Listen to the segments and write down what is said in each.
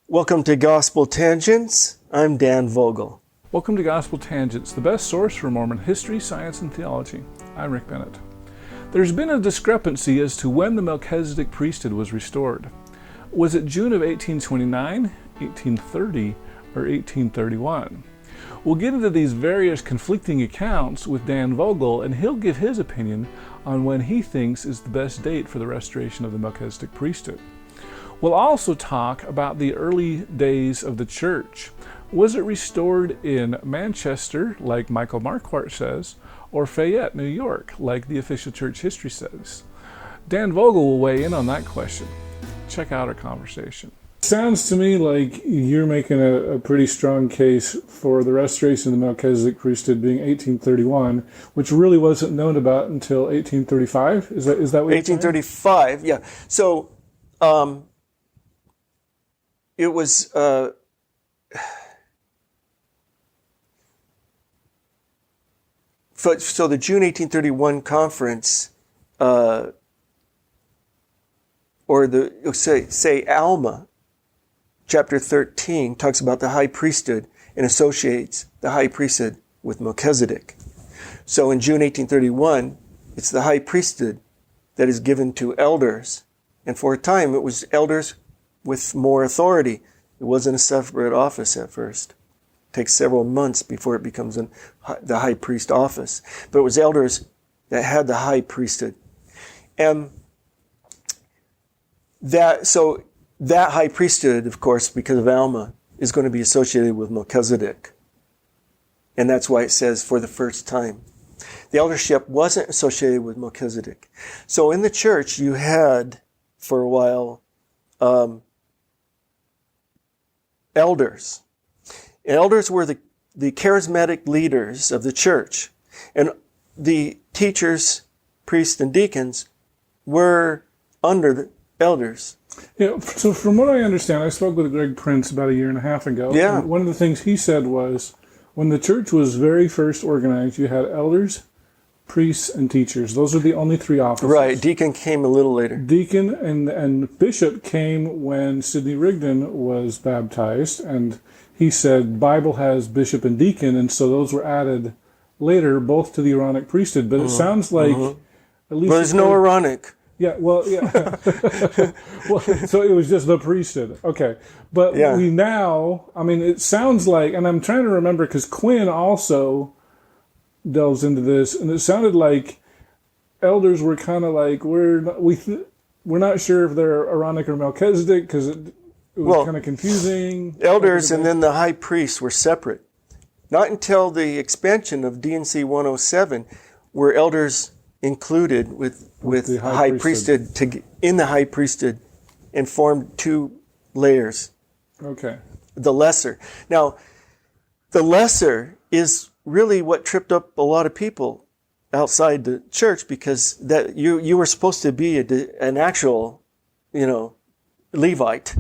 Welcome to Gospel Tangents. I'm Dan Vogel. Welcome to Gospel Tangents, the best source for Mormon history, science, and theology. I'm Rick Bennett. There's been a discrepancy as to when the Melchizedek Priesthood was restored. Was it June of 1829, 1830, or 1831? We'll get into these various conflicting accounts with Dan Vogel, and he'll give his opinion on when he thinks is the best date for the restoration of the Melchizedek Priesthood. We'll also talk about the early days of the church. Was it restored in Manchester, like Michael Marquardt says, or Fayette, New York, like the official church history says? Dan Vogel will weigh in on that question. Check out our conversation. Sounds to me like you're making a pretty strong case for the restoration of the Melchizedek priesthood being 1831, which really wasn't known about until 1835. Is that what you're saying? 1835, yeah. So, it was, so the June 1831 conference, or say Alma, chapter 13, talks about the high priesthood and associates the high priesthood with Melchizedek. So in June 1831, it's the high priesthood that is given to elders. And for a time, it was elders with more authority. It wasn't a separate office at first. It takes several months before it becomes the high priest office. But it was elders that had the high priesthood. And that high priesthood, of course, because of Alma, is going to be associated with Melchizedek. And that's why it says for the first time. The eldership wasn't associated with Melchizedek. So in the church, you had, for a while, elders. Elders were the charismatic leaders of the church. And the teachers, priests, and deacons were under the elders. Yeah, so from what I understand, I spoke with Greg Prince about a year and a half ago. Yeah. And one of the things he said was, when the church was very first organized, you had elders, priests, and teachers. Those are the only three offices. Right. Deacon came a little later. Deacon and bishop came when Sidney Rigdon was baptized, and he said Bible has bishop and deacon, and so those were added later, both to the Aaronic priesthood. But it sounds like at least there's no Aaronic. Yeah, well, yeah. Well, so it was just the priesthood. Okay. But we now, it sounds like, and I'm trying to remember because Quinn also delves into this, and it sounded like elders were kind of like, we're not sure if they're Aaronic or Melchizedek because it was kind of confusing. Elders and then the high priests were separate. Not until the expansion of D&C 107 were elders included with the high priesthood in the high priesthood and formed two layers. Okay. The lesser. Now, the lesser is really what tripped up a lot of people outside the church because that you were supposed to be an actual, Levite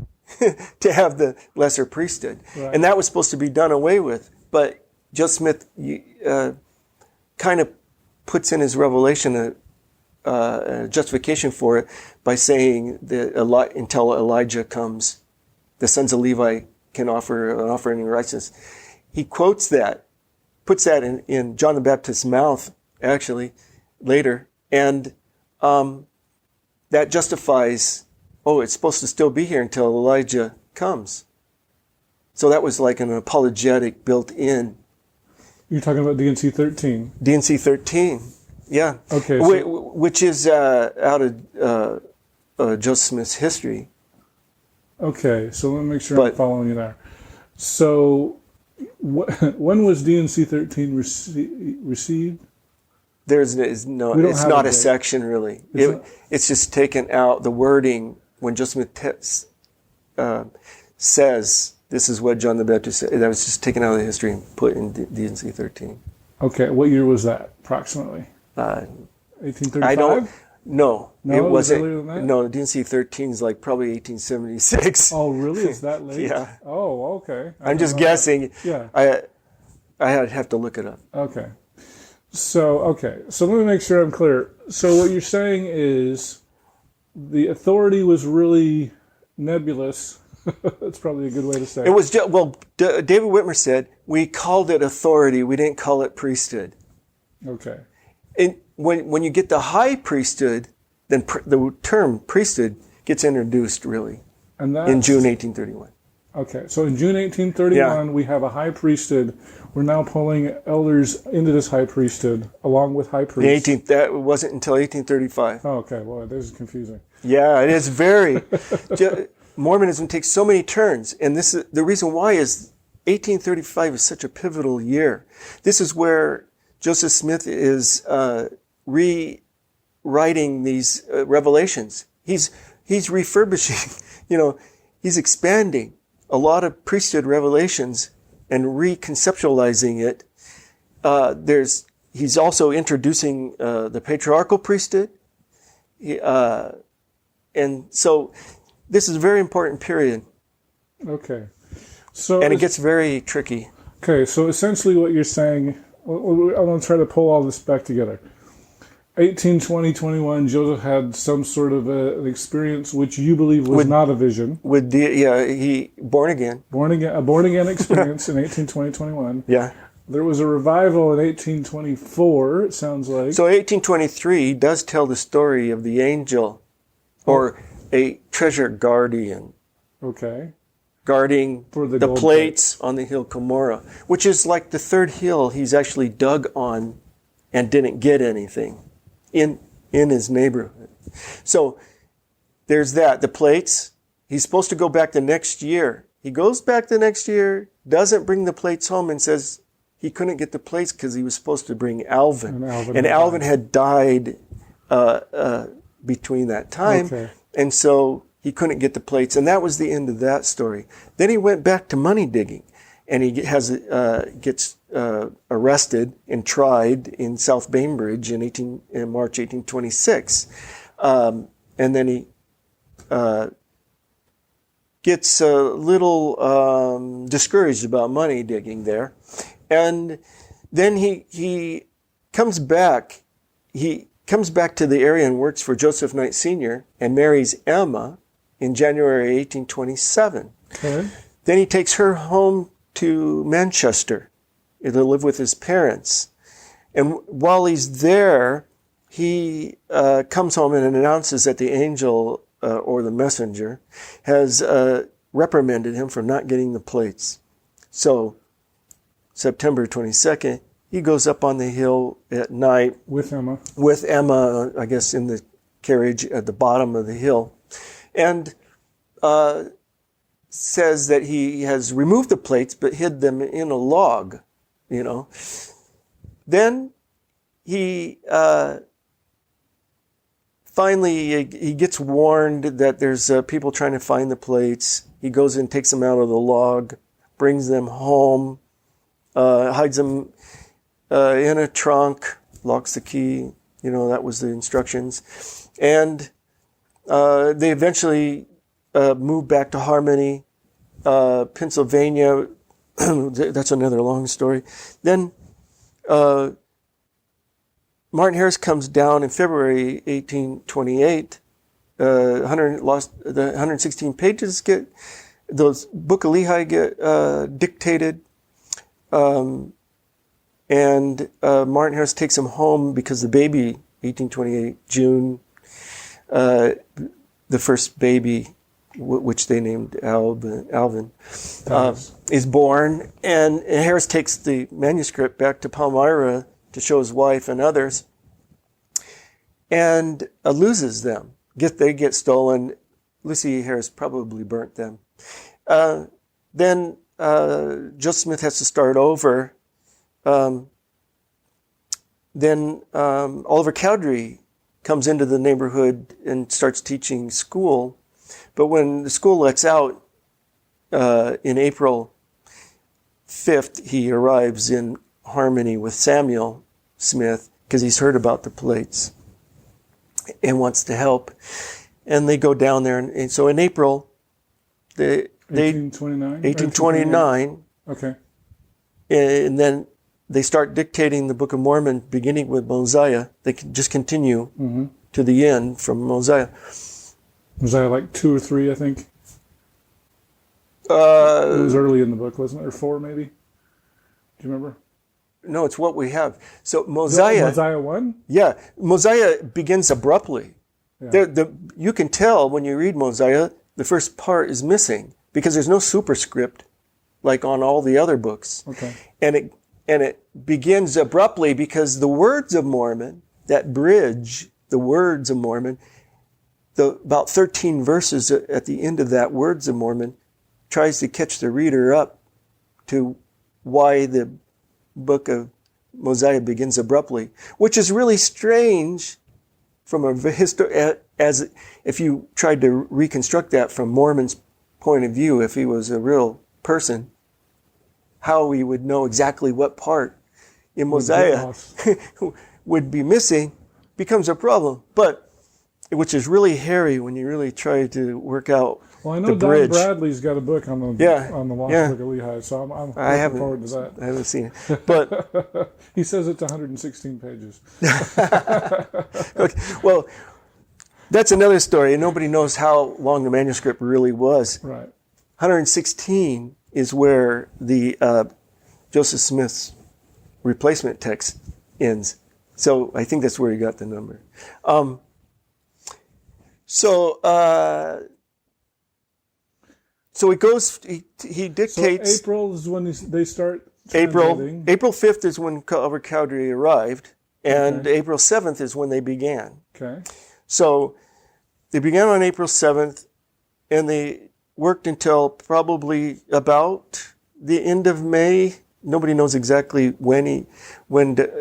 to have the lesser priesthood. Right. And that was supposed to be done away with. But Joseph Smith kind of puts in his revelation a justification for it by saying that until Elijah comes, the sons of Levi can offer an offering in righteousness. He quotes that, puts that in John the Baptist's mouth, actually, later, and that justifies, it's supposed to still be here until Elijah comes. So that was like an apologetic built in. You're talking about D&C 13. D&C 13, yeah. Okay. Which is out of Joseph Smith's history. Okay, so let me make sure I'm following you there. So, when was D&C 13 received? It's not a section really. It's just taken out the wording when Joseph Smith says this is what John the Baptist said. That was just taken out of the history and put in D&C 13. Okay, what year was that approximately? 1835? I don't. No, it wasn't. Earlier than that? No, D&C 13 is like probably 1876. Oh, really? Is that late? Yeah. Oh, okay. I'm just guessing. Yeah. I'd have to look it up. Okay. So let me make sure I'm clear. So what you're saying is the authority was really nebulous That's probably a good way to say it. It was just, David Whitmer said, we called it authority, we didn't call it priesthood. Okay. And when you get the high priesthood, then the term priesthood gets introduced, really, in June 1831. Okay, so in June 1831, we have a high priesthood. We're now pulling elders into this high priesthood, along with high priests. That wasn't until 1835. Oh, okay, well, this is confusing. Yeah, it is very. Mormonism takes so many turns, and this is the reason why is 1835 is such a pivotal year. This is where Joseph Smith is rewriting these revelations. He's refurbishing, he's expanding a lot of priesthood revelations and reconceptualizing it. He's also introducing the patriarchal priesthood. And so this is a very important period. Okay. And it gets very tricky. Okay, so essentially what you're saying, I'm going to try to pull all this back together. 1820-21, Joseph had some sort of an experience which you believe was not a vision. He born again. A born again experience in 1820-21. Yeah. There was a revival in 1824, it sounds like. So 1823 does tell the story of the angel, or a treasure guardian. Okay. Guarding the plates on the hill Cumorah, which is like the third hill he's actually dug on and didn't get anything in his neighborhood. So there's that. The plates, he's supposed to go back the next year. He goes back the next year, doesn't bring the plates home, and says he couldn't get the plates because he was supposed to bring Alvin. And Alvin had died between that time. Okay. And so he couldn't get the plates. And that was the end of that story. Then he went back to money digging. And he gets arrested and tried in South Bainbridge in March 1826. And then he gets a little discouraged about money digging there. And then he comes back. He comes back to the area and works for Joseph Knight Sr. and marries Emma in January 1827. Okay. Then he takes her home to Manchester to live with his parents. And while he's there, he comes home and announces that the angel or the messenger has reprimanded him for not getting the plates. So September 22nd, he goes up on the hill at night. With Emma, I guess, in the carriage at the bottom of the hill. And says that he has removed the plates but hid them in a log, Then he finally he gets warned that there's people trying to find the plates. He goes and takes them out of the log, brings them home, hides them in a trunk, locks the key. That was the instructions. And they eventually moved back to Harmony, Pennsylvania. That's another long story. Then Martin Harris comes down in February 1828. The 116 pages those Book of Lehi get dictated. And Martin Harris takes him home because the baby, 1828, June, the first baby, which they named Alvin, is born. And Harris takes the manuscript back to Palmyra to show his wife and others, and loses them. They get stolen. Lucy Harris probably burnt them. Then Joseph Smith has to start over. Then Oliver Cowdery comes into the neighborhood and starts teaching school. But when the school lets out in April 5th, he arrives in Harmony with Samuel Smith because he's heard about the plates and wants to help. And they go down there. And so in April, 1829. Okay. And then they start dictating the Book of Mormon, beginning with Mosiah. They can just continue to the end from Mosiah. Mosiah like 2 or 3, I think. It was early in the book, wasn't it? Or 4, maybe? Do you remember? No, it's what we have. So Mosiah... Mosiah 1? Yeah. Mosiah begins abruptly. Yeah. You can tell when you read Mosiah, the first part is missing because there's no superscript like on all the other books. Okay. And it begins abruptly because the words of Mormon, that bridge, the words of Mormon, about 13 verses at the end of that words of Mormon tries to catch the reader up to why the book of Mosiah begins abruptly, which is really strange from as if you tried to reconstruct that from Mormon's point of view, if he was a real person, how he would know exactly what part in Mosiah would be missing becomes a problem. But which is really hairy when you really try to work out. Well, I know the bridge. Don Bradley's got a book on the Lost Book of Lehi, so I'm looking forward to that. I haven't seen it, but he says it's 116 pages. Okay, well, that's another story. Nobody knows how long the manuscript really was. Right. 116 is where the Joseph Smith's replacement text ends. So I think that's where he got the number. So he goes. He dictates. So April is when they start. April 5th is when Culver Cowdery arrived, and Okay. April 7th is when they began. Okay. So they began on April 7th, and they worked until probably about the end of May. Nobody knows exactly when David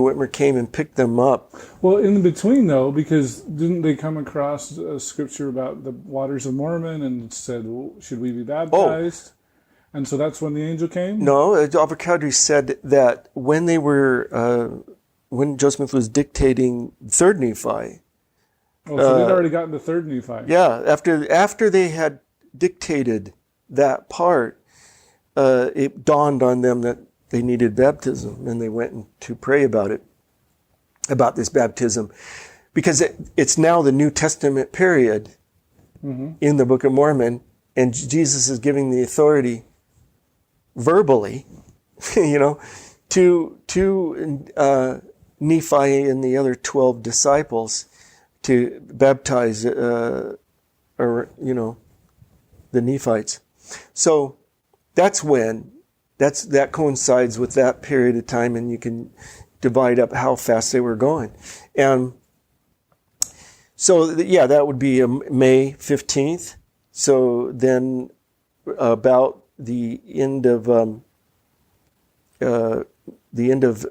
Whitmer came and picked them up. Well, in between though, because didn't they come across a scripture about the waters of Mormon and said, well, should we be baptized? And so that's when the angel came? No, Culver Cowdery said that when they were, when Joseph Smith was dictating 3rd Nephi. Oh, so they'd already gotten to 3rd Nephi. Yeah, after they had dictated that part, it dawned on them that they needed baptism, and they went to pray about it, about this baptism, because it's now the New Testament period in the Book of Mormon, and Jesus is giving the authority verbally, to Nephi and the other 12 disciples to baptize, the Nephites. So that coincides with that period of time, and you can divide up how fast they were going. And so, that would be May 15th. So then about the end of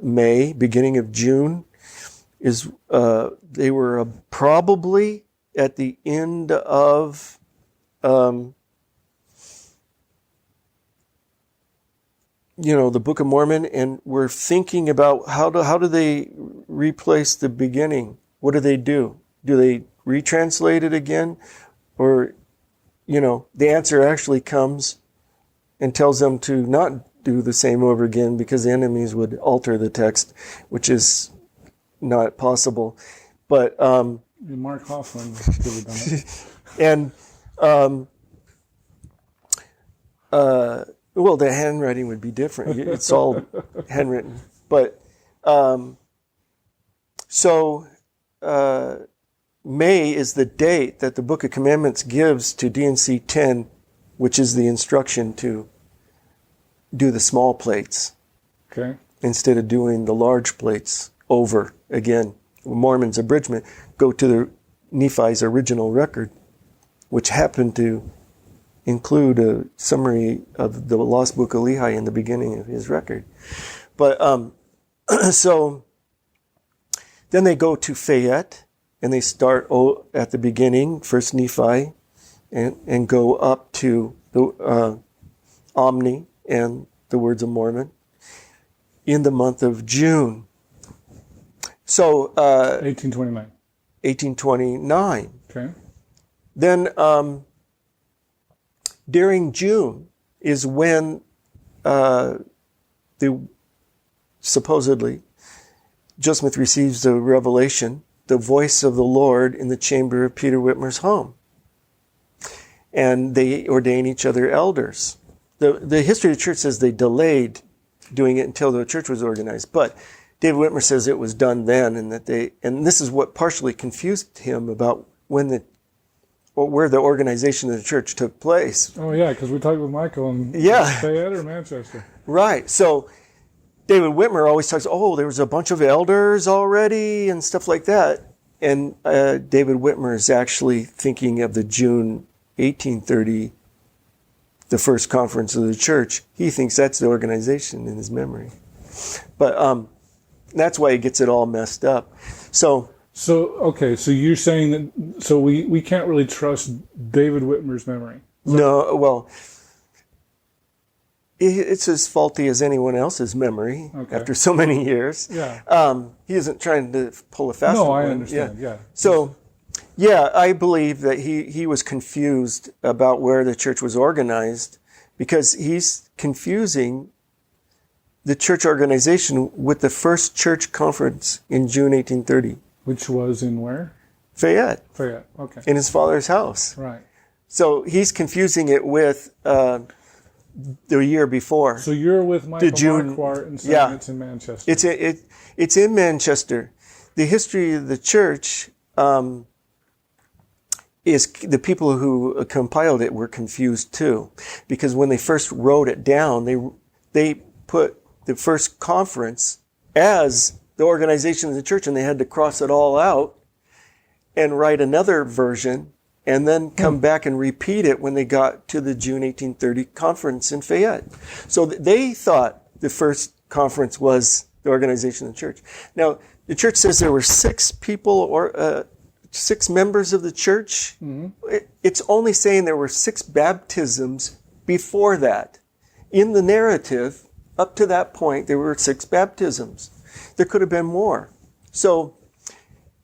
May, beginning of June, is they were probably at the end of the Book of Mormon, and we're thinking about how do they replace the beginning? What do they do? Do they retranslate it again? Or, the answer actually comes and tells them to not do the same over again because the enemies would alter the text, which is not possible. But Mark Hoffman could have done it. And well, the handwriting would be different. It's all handwritten. But May is the date that the Book of Commandments gives to D&C 10, which is the instruction to do the small plates. Okay. Instead of doing the large plates over again. Mormon's abridgment go to the Nephi's original record, which happened to include a summary of the Lost Book of Lehi in the beginning of his record. But so then they go to Fayette, and they start at the beginning, 1st Nephi, and go up to the Omni and the Words of Mormon in the month of June. So 1829. 1829. Okay. Then during June is when supposedly Joseph Smith receives the revelation, the voice of the Lord in the chamber of Peter Whitmer's home. and they ordain each other elders. The history of the church says they delayed doing it until the church was organized, but David Whitmer says it was done then, and this is what partially confused him about where the organization of the church took place. Oh yeah, because we talked with Michael in Fayette or Manchester. Right. So David Whitmer always talks, there was a bunch of elders already and stuff like that. And David Whitmer is actually thinking of the June 1830, the first conference of the church. He thinks that's the organization in his memory. But that's why he gets it all messed up. So you're saying that, we can't really trust David Whitmer's memory? No, well, it's as faulty as anyone else's memory after so many years. Yeah. He isn't trying to pull a fast one. No, I understand, yeah. So, I believe that he was confused about where the church was organized because he's confusing the church organization with the first church conference in June 1830. Which was in where? Fayette, okay. in his father's house. Right. So he's confusing it with the year before. So you're with Michael Marquardt and saying it's in Manchester. It's in Manchester. The history of the church is the people who compiled it were confused too, because when they first wrote it down, they put the first conference as the organization of the church, and they had to cross it all out and write another version and then come back and repeat it when they got to the June 1830 conference in Fayette. So they thought the first conference was the organization of the church. Now, the church says there were 6 people or 6 members of the church. Mm-hmm. It's only saying there were 6 baptisms before that. In the narrative, up to that point, there were 6 baptisms. There could have been more. So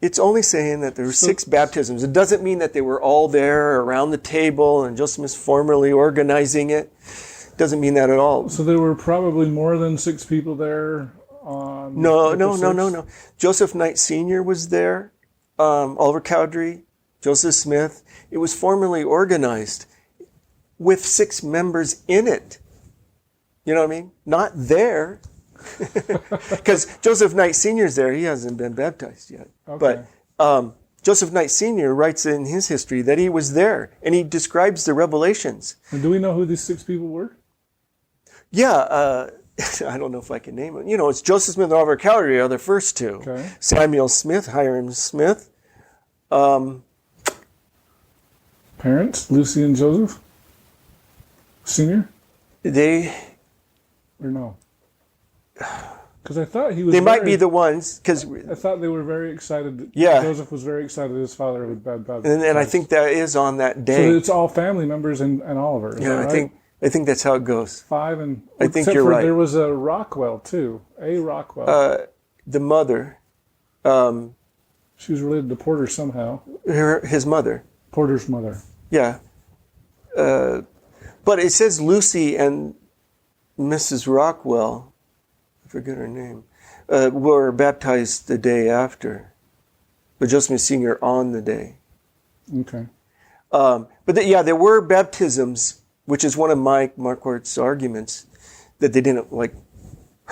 it's only saying that there were 6 baptisms. It doesn't mean that they were all there around the table and Joseph Smith formally organizing it. Doesn't mean that at all. So there were probably more than 6 people there on No. Joseph Knight Sr. was there. Oliver Cowdery, Joseph Smith. It was formally organized with 6 members in it. You know what I mean? Not there. Because Joseph Knight Sr. is there. He hasn't been baptized yet. Okay. But Joseph Knight Sr. writes in his history that he was there, and he describes the revelations. And do we know who these 6 people were? Yeah, I don't know if I can name them. It's Joseph Smith and Oliver Cowdery are the first 2. Okay. Samuel Smith, Hiram Smith. Parents, Lucy and Joseph? Senior? Or no? Because I thought he was. They might be the ones, because I thought they were very excited. Yeah. Joseph was very excited his father had been baptized. And I think that is on that day. So it's all family members and Oliver. Is that right? I think that's how it goes. 5 and. I think you're right. There was a Rockwell too. A Rockwell. The mother. She was related to Porter somehow. His mother. Porter's mother. Yeah. But it says Lucy and Mrs. Rockwell, I forget her name, were baptized the day after. But Joseph Smith Sr. on the day. Okay. But there were baptisms, which is one of Mike Marquardt's arguments, that they didn't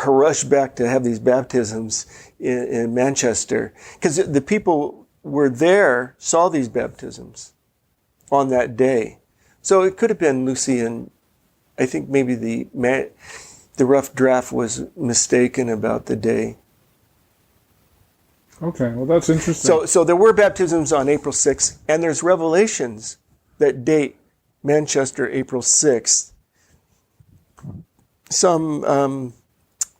rush back to have these baptisms in Manchester. Because the people were there, saw these baptisms on that day. So it could have been Lucy, and I think maybe the rough draft was mistaken about the day. Okay, well that's interesting. So there were baptisms on April 6th, and there's revelations that date Manchester April 6th. Some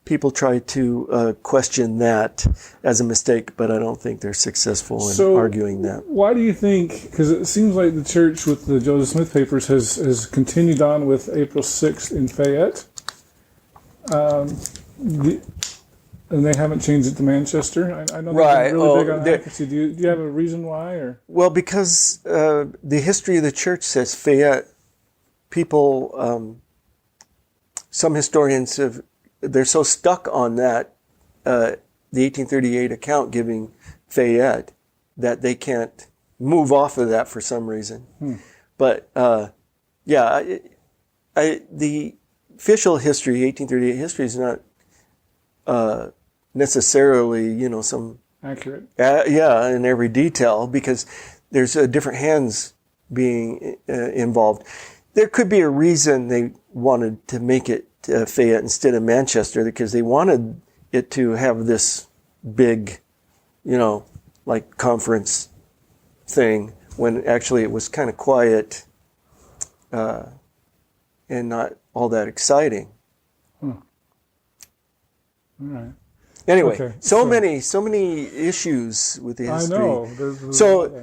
people try to question that as a mistake, but I don't think they're successful in arguing that. Why do you think, because it seems like the church with the Joseph Smith papers has continued on with April 6th in Fayette, and they haven't changed it to Manchester? I know they're really big on accuracy. Do you have a reason why? Or? Well, because the history of the church says Fayette, people, some historians they're so stuck on that, the 1838 account giving Fayette, that they can't move off of that for some reason. But the official history, 1838 history, is not necessarily, some accurate. In every detail, because there's different hands being involved. There could be a reason they wanted to make it Fayette instead of Manchester, because they wanted it to have this big, like conference thing, when actually it was kind of quiet and not all that exciting. All right. Anyway, Okay, so many issues with the history. I know.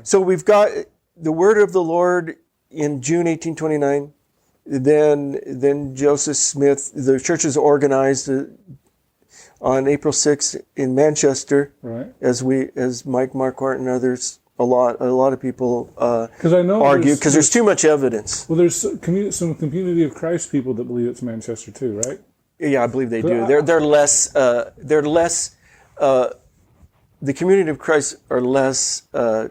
So we've got the word of the Lord in June 1829. Then Joseph Smith, the church is organized on April 6th in Manchester. Right. As Mike Marquardt and others, a lot of people I know argue because there's too much evidence. Well, there's some Community of Christ people that believe it's Manchester too, right? Yeah, I believe they do. They're less. The Community of Christ are less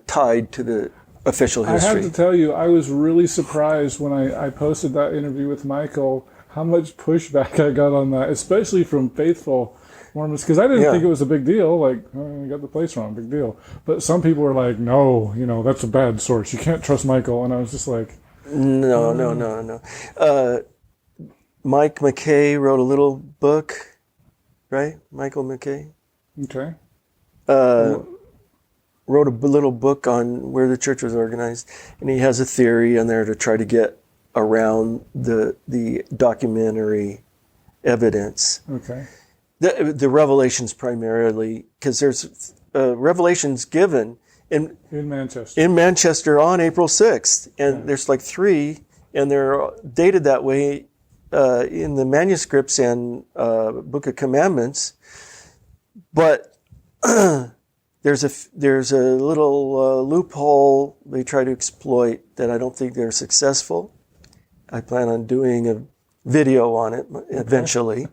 tied to the official history. I have to tell you, I was really surprised when I posted that interview with Michael, how much pushback I got on that, especially from faithful Mormons, because I didn't think it was a big deal. Like, oh, you got the place wrong, big deal. But some people were like, no, that's a bad source. You can't trust Michael. And I was just like, no. Mike McKay wrote a little book, right? Michael McKay. Okay. Wrote a little book on where the church was organized, and he has a theory in there to try to get around the documentary evidence. Okay. The revelations primarily, because there's revelations given in Manchester on April 6th, and there's like 3, and they're dated that way in the manuscripts and Book of Commandments, but there's a little loophole they try to exploit that I don't think they're successful. I plan on doing a video on it eventually.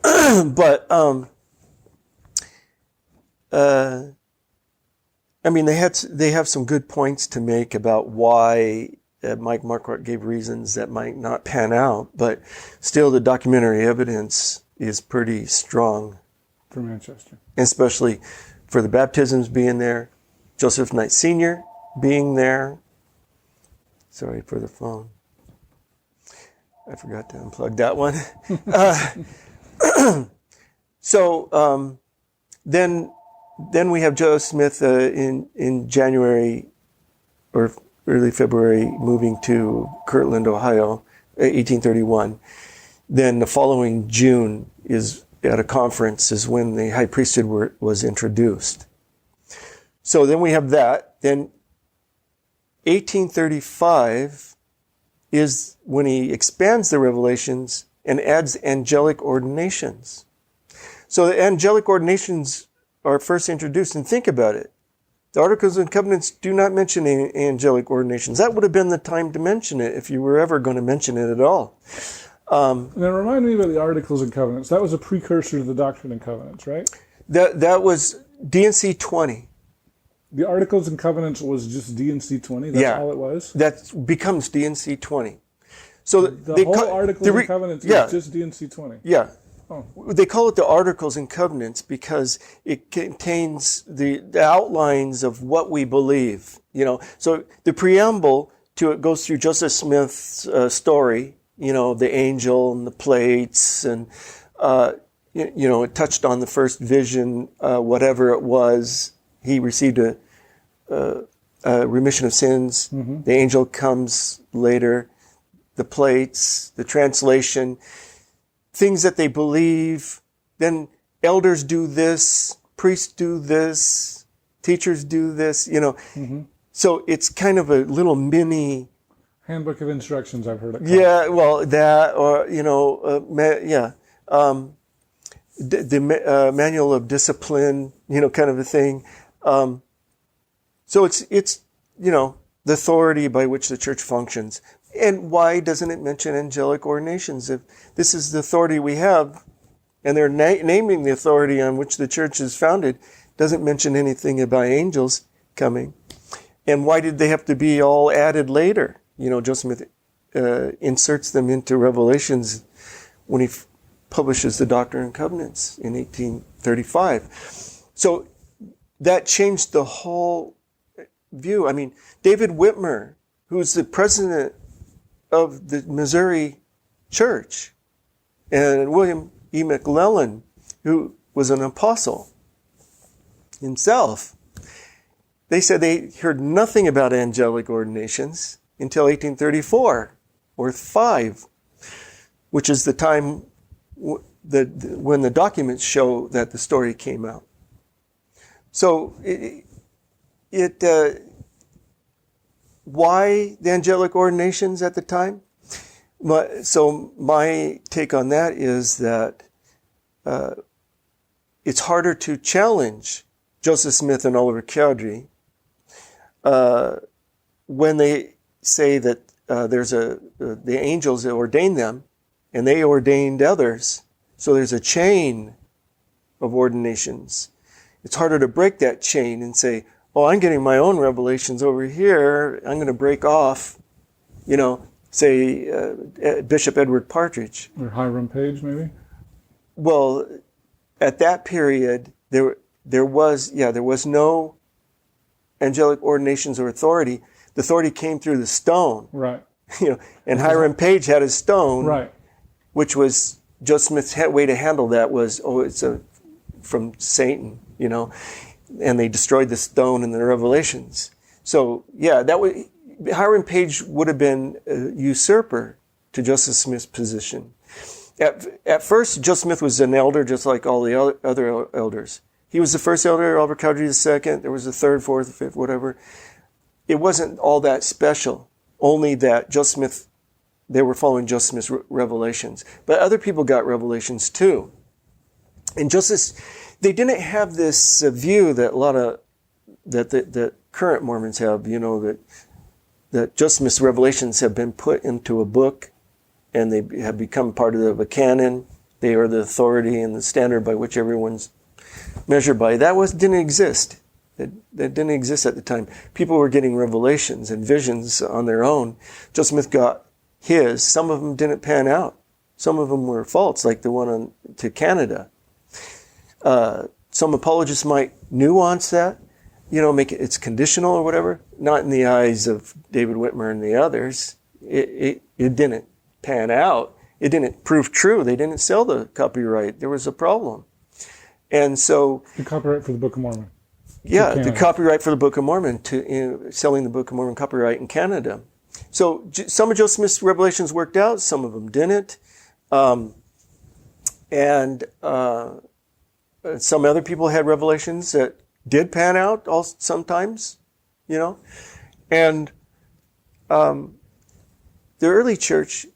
But they have some good points to make about why Mike Marquardt gave reasons that might not pan out, but still the documentary evidence is pretty strong for Manchester, especially for the baptisms being there, Joseph Knight Sr. being there. Sorry for the phone. I forgot to unplug that one. Then we have Joe Smith in January or early February moving to Kirtland, Ohio, 1831. Then the following June is at a conference is when the high priesthood was introduced. So then we have that. Then 1835 is when he expands the revelations and adds angelic ordinations. So the angelic ordinations are first introduced, and think about it. The Articles and Covenants do not mention angelic ordinations. That would have been the time to mention it if you were ever going to mention it at all. Now remind me about the Articles and Covenants. That was a precursor to the Doctrine and Covenants, right? That was D&C 20. The Articles and Covenants was just D&C 20? That's all it was? That becomes D&C 20. So the whole Articles and Covenants is just D&C 20? Yeah. Oh. They call it the Articles and Covenants because it contains the outlines of what we believe. So the preamble to it goes through Joseph Smith's story, the angel and the plates, and it touched on the first vision, whatever it was. He received a remission of sins. Mm-hmm. The angel comes later. The plates, the translation, things that they believe. Then elders do this, priests do this, teachers do this, Mm-hmm. So it's kind of a little mini handbook of instructions, I've heard it called. Yeah, well, that, or, the manual of discipline, kind of a thing. So it's the authority by which the church functions. And why doesn't it mention angelic ordinations? If this is the authority we have, and they're naming the authority on which the church is founded, doesn't mention anything about angels coming. And why did they have to be all added later? Joseph Smith inserts them into Revelations when he publishes the Doctrine and Covenants in 1835. So that changed the whole view. I mean, David Whitmer, who's the president of the Missouri Church, and William E. McLellin, who was an apostle himself, they said they heard nothing about angelic ordinations until 1834 or 5, which is the time when the documents show that the story came out. So why the angelic ordinations at the time? So my take on that is that it's harder to challenge Joseph Smith and Oliver Cowdery when they say that the angels that ordained them, and they ordained others. So there's a chain of ordinations. It's harder to break that chain and say, oh, I'm getting my own revelations over here. I'm going to break off, say Bishop Edward Partridge. Or Hiram Page, maybe? Well, at that period, there was no angelic ordinations or authority. The authority came through the stone. Right. And Hiram Page had a stone. Right. Which was Joseph Smith's way to handle that was, it's from Satan, and they destroyed the stone in the Revelations. So Hiram Page would have been a usurper to Joseph Smith's position. At first, Joseph Smith was an elder just like all the other elders. He was the first elder, Oliver Cowdery the second. There was a third, fourth, fifth, whatever. It wasn't all that special, only that they were following Joseph Smith's revelations. But other people got revelations too. And they didn't have this view that that current Mormons have, that Joseph Smith's revelations have been put into a book and they have become part of a canon. They are the authority and the standard by which everyone's measured by. That didn't exist. That didn't exist at the time. People were getting revelations and visions on their own. Joseph Smith got his. Some of them didn't pan out. Some of them were false, like the one to Canada. Some apologists might nuance that, make it's conditional or whatever. Not in the eyes of David Whitmer and the others. It didn't pan out. It didn't prove true. They didn't sell the copyright. There was a problem. And so... The copyright for the Book of Mormon. Yeah, the copyright for the Book of Mormon, selling the Book of Mormon copyright in Canada. So some of Joseph Smith's revelations worked out, some of them didn't. And some other people had revelations that did pan out sometimes, And the early church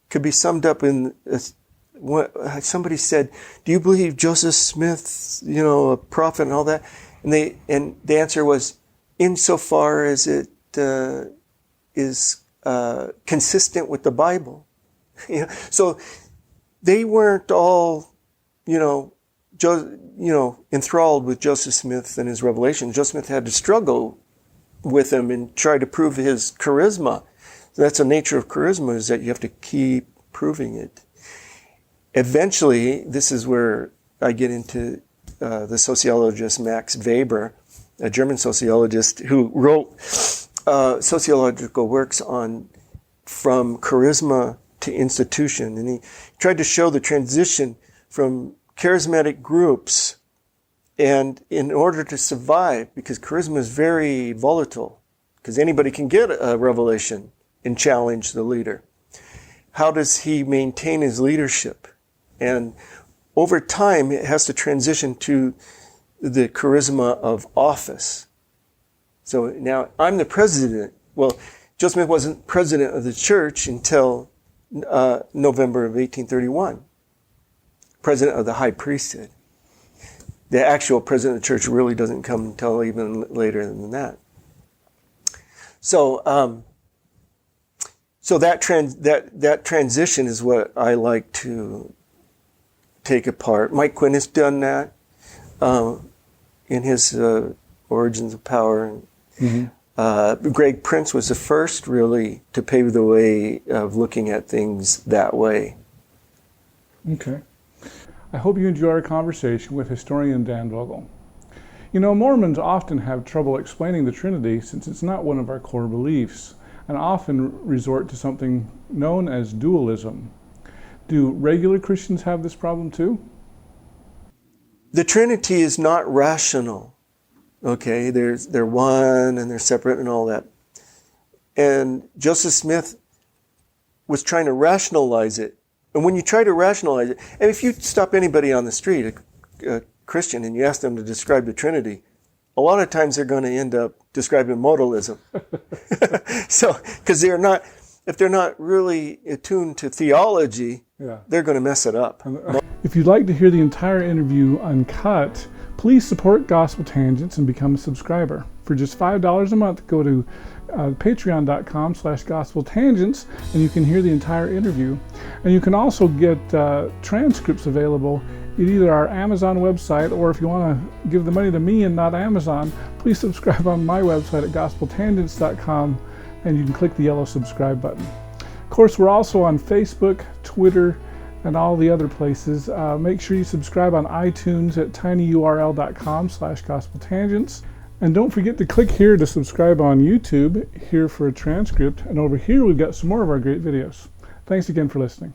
could be summed up in somebody said, do you believe Joseph Smith, a prophet and all that? And the answer was, insofar as it is consistent with the Bible. So they weren't all, enthralled with Joseph Smith and his revelations. Joseph Smith had to struggle with him and try to prove his charisma. That's the nature of charisma, is that you have to keep proving it. Eventually, this is where I get into the sociologist Max Weber, a German sociologist who wrote sociological works from charisma to institution. And he tried to show the transition from charismatic groups, and in order to survive, because charisma is very volatile, because anybody can get a revelation and challenge the leader. How does he maintain his leadership? And over time, it has to transition to the charisma of office. So now I'm the president. Well, Joseph Smith wasn't president of the church until November of 1831. President of the high priesthood. The actual president of the church really doesn't come until even later than that. So that transition is what I like to take apart. Mike Quinn has done that in his Origins of Power. Mm-hmm. Greg Prince was the first really to pave the way of looking at things that way. Okay. I hope you enjoy our conversation with historian Dan Vogel. You know, Mormons often have trouble explaining the Trinity since it's not one of our core beliefs, and often resort to something known as dualism. Do regular Christians have this problem too? The Trinity is not rational. Okay, they're one and they're separate and all that. And Joseph Smith was trying to rationalize it. And when you try to rationalize it, and if you stop anybody on the street, a Christian, and you ask them to describe the Trinity, a lot of times they're going to end up describing modalism. So, because if they're not really attuned to theology, they're going to mess it up. If you'd like to hear the entire interview uncut, please support Gospel Tangents and become a subscriber. For just $5 a month, go to patreon.com/gospeltangents and you can hear the entire interview. And you can also get transcripts available at either our Amazon website, or if you want to give the money to me and not Amazon, please subscribe on my website at gospeltangents.com and you can click the yellow subscribe button. Of course, we're also on Facebook, Twitter, and all the other places. Make sure you subscribe on iTunes at tinyurl.com/gospeltangents. And don't forget to click here to subscribe on YouTube, here for a transcript, and over here we've got some more of our great videos. Thanks again for listening.